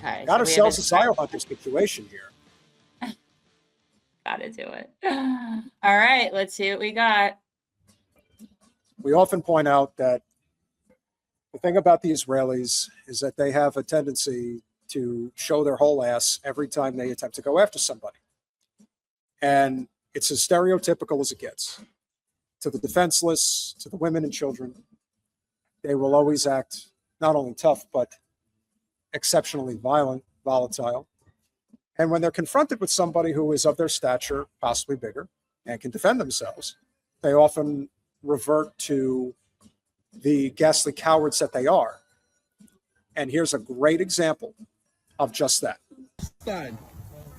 Okay. Got ourselves a Zio Hunter situation here. Gotta do it. All right, let's see what we got. We often point out that the thing about the Israelis is that they have a tendency to show their whole ass every time they attempt to go after somebody. And it's as stereotypical as it gets. To the defenseless, to the women and children, they will always act not only tough, but exceptionally violent, volatile. And when they're confronted with somebody who is of their stature, possibly bigger, and can defend themselves, they often revert to the ghastly cowards that they are. And here's a great example of just that. Palestine.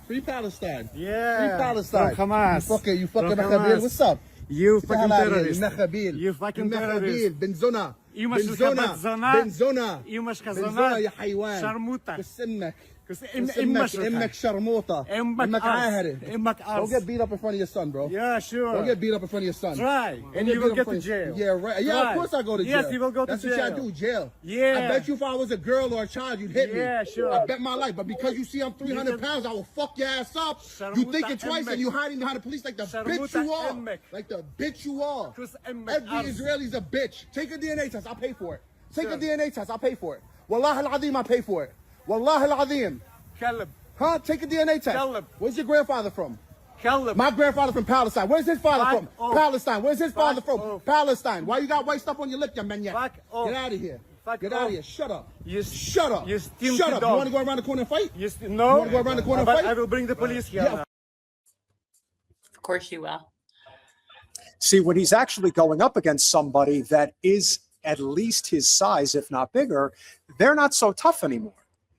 Free Palestine. Yeah. Free Palestine. Hamas. You fucking Nachabil. What's up? You fucking terrorist. Nachabil. You fucking terrorist. Benzona. Benzona. Benzona. You must بنزونة يا حيوان. شرموطة. بس امك. امك امك شرموطة. امك عاهرة. امك Don't get beat up in front of your son, bro. Yeah, sure. Don't get beat up in front of your son. Try. And you will get to jail. Yeah, right. Yeah, of course I go to jail. Yes, you will go to jail. That's what y'all do, jail. Yeah. I bet you if I was a girl or a child, you'd hit me. Yeah, sure. I bet my life. But because you see I'm 300 pounds, I will fuck your ass up. You thinking twice and you hiding behind the police like the bitch you are. Like the bitch you are. Every Israeli's a bitch. Take a DNA test. I'll pay for it. Take a DNA test. I'll pay for it. Wallah al-Azim, I'll pay for it. Wallah al-Azim. Kalib. Huh? Take a DNA test. Kalib. Where's your grandfather from? Kalib. My grandfather from Palestine. Where's his father from? Off. Palestine. Where's his father Fuck from? off. Palestine. Why you got white stuff on your lip, you maniac? Fuck off. Get out of here. Fuck Get out off. of here. Shut up. You Shut up. You stinky Shut up. dog. You want to go around the corner and fight? No. You want to go around the corner and But fight? I will bring the police here. Yeah. Of course you will. See, when he's actually going up against somebody that is at least his size, if not bigger, they're not so tough anymore.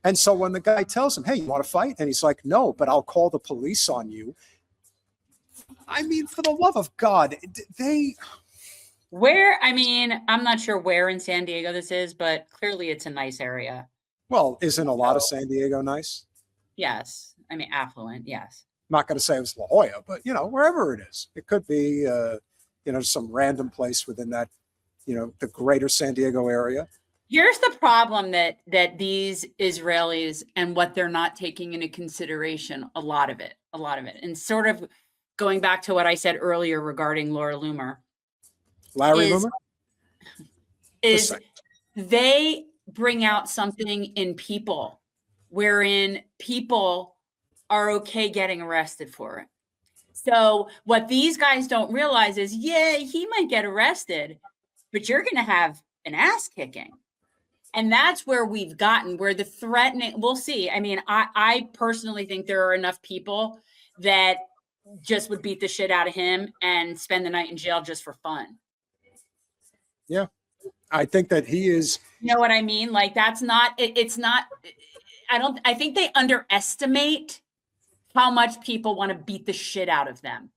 And so when the guy tells him, hey, you want to fight? And he's like, no, but I'll call the police on you. I mean, for the love of God, I'm not sure where in San Diego this is, but clearly it's a nice area. Well, isn't a lot of San Diego nice? Yes. I mean, affluent. Yes. I'm not going to say it was La Jolla, but, wherever it is, it could be, some random place within that, the greater San Diego area. Here's the problem that these Israelis and what they're not taking into consideration, a lot of it. And sort of going back to what I said earlier regarding Laura Loomer. Larry Loomer? Is they bring out something in people wherein people are okay getting arrested for it. So what these guys don't realize is, yeah, he might get arrested, but you're going to have an ass kicking. And that's where we've gotten, where the threatening, we'll see. I mean, I personally think there are enough people that just would beat the shit out of him and spend the night in jail just for fun. Yeah. I think that he is. You know what I mean? Like, that's not, it's not, I think they underestimate how much people want to beat the shit out of them.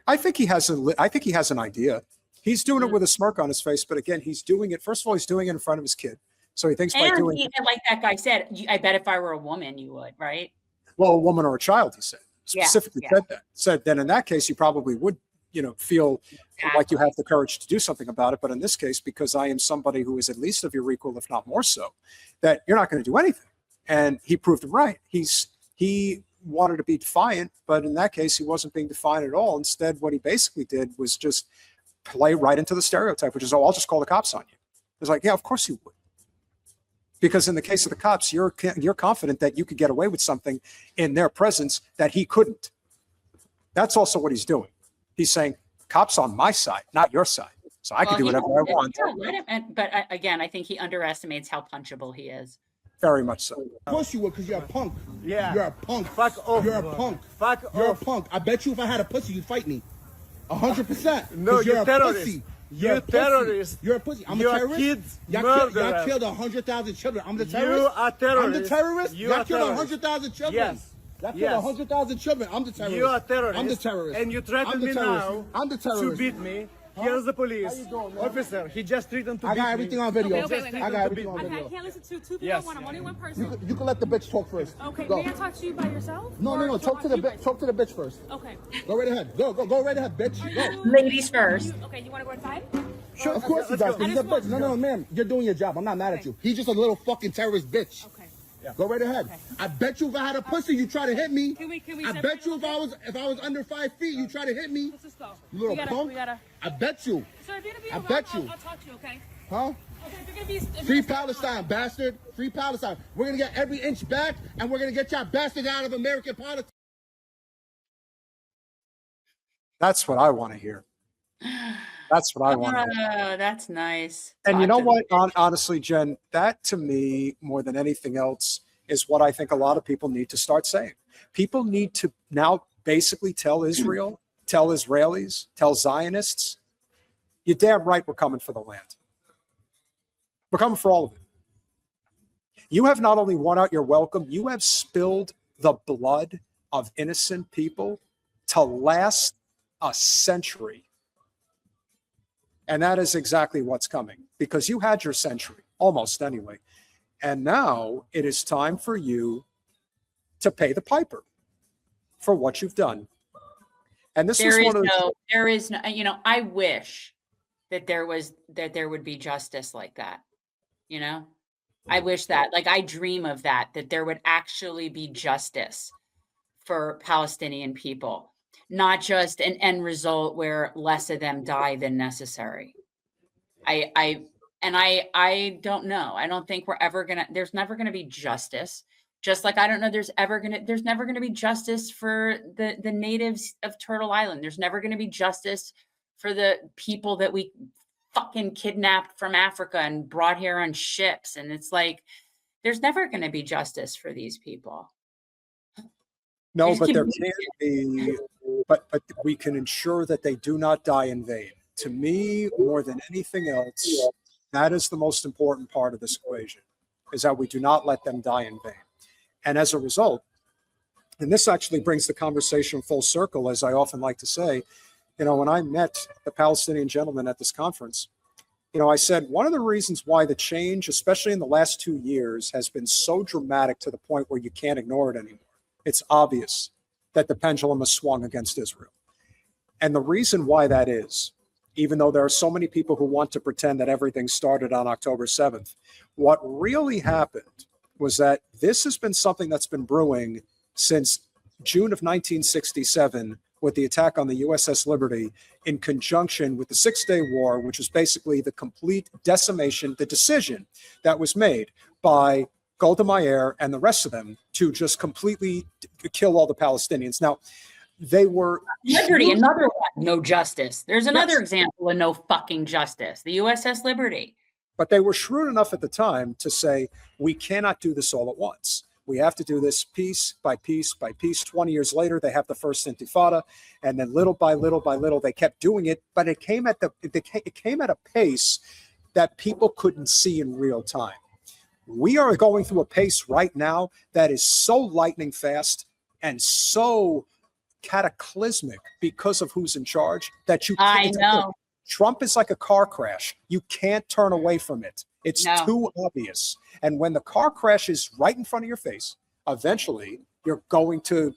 I think he has an idea. He's doing it with a smirk on his face, but again, he's doing it. First of all, he's doing it in front of his kid. So he thinks by doing it. Like that guy said, I bet if I were a woman, you would, right? Well, a woman or a child, he said. Specifically said that. Said then in that case, you probably would, feel like you have the courage to do something about it. But in this case, because I am somebody who is at least of your equal, if not more so, that you're not going to do anything. And he proved him right. He wanted to be defiant, but in that case, he wasn't being defiant at all. Instead, what he basically did was just play right into the stereotype, which is, oh, I'll just call the cops on you. It's like, yeah, of course you would. Because in the case of the cops, you're confident that you could get away with something in their presence that he couldn't. That's also what he's doing. He's saying, cops on my side, not your side. So I can do whatever I want. But again, I think he underestimates how punchable he is. Very much so. Of course you would, because you're a punk. Yeah. You're a punk. Fuck off. You're a punk. Fuck You're off. a punk. I bet you if I had a pussy, you'd fight me. 100%. No, you're a terrorist. Pussy. You're a a terrorist. You're a pussy. I'm You're a terrorist. kids Y'all murderer. killed 100,000 children. I'm the terrorist. You are terrorist. I'm the terrorist. You Y'all are killed terrorist. 100,000 children. Yes. Y'all killed Yes. 100,000 children. I'm the terrorist. You are terrorist. I'm the terrorist. And you threaten me now I'm the terrorist. to beat me. Here's the police. How you doing, man? Officer, he just threatened to I beat got me. everything on video. Okay, wait. I got everything on Okay, video. I can't listen to two people Yes. at one. I'm only one person. You can let the bitch talk first. Okay, Go. may I talk to you by yourself? No. Or Talk to the you bitch. by- Talk to the bitch first. Okay. Go right ahead. Go right ahead, bitch. Go. Ladies first. Okay, you want to go inside? Sure, of course he does. 'Cause he's a bitch. No, ma'am. You're doing your job. I'm not mad at you. He's just a little fucking terrorist bitch. Okay. Go right ahead. Okay. I bet you if I had a pussy, you try to hit me. Can we I separate bet a you little if I was under 5 feet, you try to hit me. Let's just go. You little punk. We gotta. I bet you. Sir, if you're gonna be I around, bet you. I'll talk to you, okay? Huh? Okay, if you're gonna be. If Free you're gonna- Palestine, bastard. Free Palestine. We're gonna get every inch back, and we're gonna get y'all bastard out of American politics. That's what I want to hear. That's what I want to hear. Oh, that's nice. And you Talk know to what? Honestly, Jen, that to me, more than anything else, is what I think a lot of people need to start saying. People need to now basically tell Israel, tell Israelis, tell Zionists, you're damn right we're coming for the land. We're coming for all of it. You have not only won out your welcome, you have spilled the blood of innocent people to last a century. And that is exactly what's coming, because you had your century, almost anyway. And now it is time for you to pay the piper for what you've done. And this There was is one of no, there is no, you know, I wish that there would be justice like that. You know, I wish that, like, I dream of that there would actually be justice for Palestinian people, not just an end result where less of them die than necessary. I don't know. I don't think there's never gonna be justice. Just like I don't know there's never gonna be justice for the natives of Turtle Island. There's never gonna be justice for the people that we fucking kidnapped from Africa and brought here on ships. And it's like, there's never gonna be justice for these people. No, but there can be, but we can ensure that they do not die in vain. To me, more than anything else, that is the most important part of this equation, is that we do not let them die in vain. And as a result, and this actually brings the conversation full circle, as I often like to say, you know, when I met the Palestinian gentleman at this conference, you know, I said, one of the reasons why the change, especially in the last 2 years, has been so dramatic to the point where you can't ignore it anymore. It's obvious that the pendulum has swung against Israel. And the reason why that is, even though there are so many people who want to pretend that everything started on October 7th, what really happened was that this has been something that's been brewing since June of 1967 with the attack on the USS Liberty in conjunction with the Six-Day War, which was basically the complete decimation, the decision that was made by Golda Meir and the rest of them to just completely kill all the Palestinians. Now, they were Liberty, another one, no justice. There's another Yes. example of no fucking justice. The USS Liberty. But they were shrewd enough at the time to say, we cannot do this all at once. We have to do this piece by piece by piece. 20 years later, they have the first Intifada, and then little by little by little, they kept doing it. But it came at a pace that people couldn't see in real time. We are going through a pace right now that is so lightning fast and so cataclysmic because of who's in charge that you can't. I know. Trump is like a car crash. You can't turn away from it. It's too obvious. And when the car crash is right in front of your face, eventually you're going to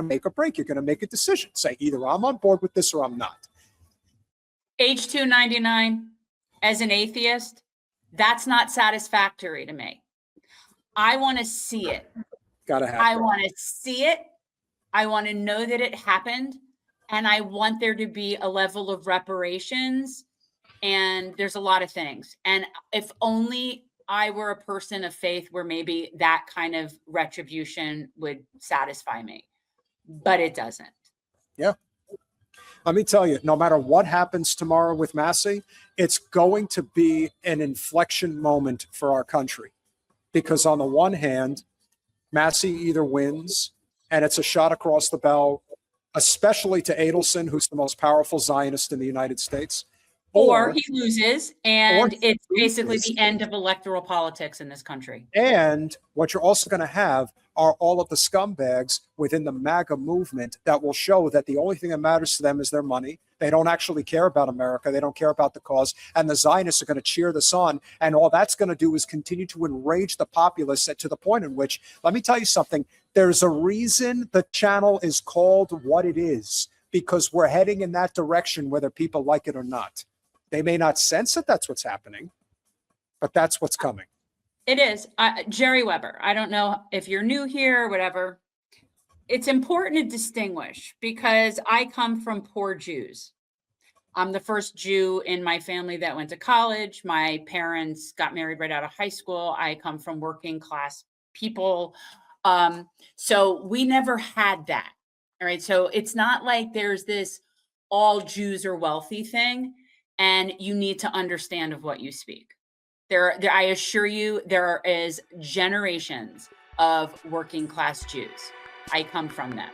make a break. You're going to make a decision. Say either I'm on board with this or I'm not. H-299, as an atheist, that's not satisfactory to me. I want to see it. Gotta have I want to see it. I want to know that it happened. And I want there to be a level of reparations. And there's a lot of things. And if only I were a person of faith where maybe that kind of retribution would satisfy me. But it doesn't. Yeah. Let me tell you, no matter what happens tomorrow with Massey, it's going to be an inflection moment for our country. Because on the one hand, Massey either wins, and it's a shot across the bow, especially to Adelson, who's the most powerful Zionist in the United States. Or he loses, and it's basically the end of electoral politics in this country. And what you're also going to have are all of the scumbags within the MAGA movement that will show that the only thing that matters to them is their money. They don't actually care about America. They don't care about the cause. And the Zionists are going to cheer this on. And all that's going to do is continue to enrage the populace to the point in which, let me tell you something, there's a reason the channel is called what it is, because we're heading in that direction, whether people like it or not. They may not sense that that's what's happening, but that's what's coming. It is. Jerry Weber. I don't know if you're new here or whatever. It's important to distinguish because I come from poor Jews. I'm the first Jew in my family that went to college. My parents got married right out of high school. I come from working class people. So we never had that. All right. So it's not like there's this all Jews are wealthy thing, and you need to understand of what you speak. I assure you, there is generations of working class Jews. I come from them.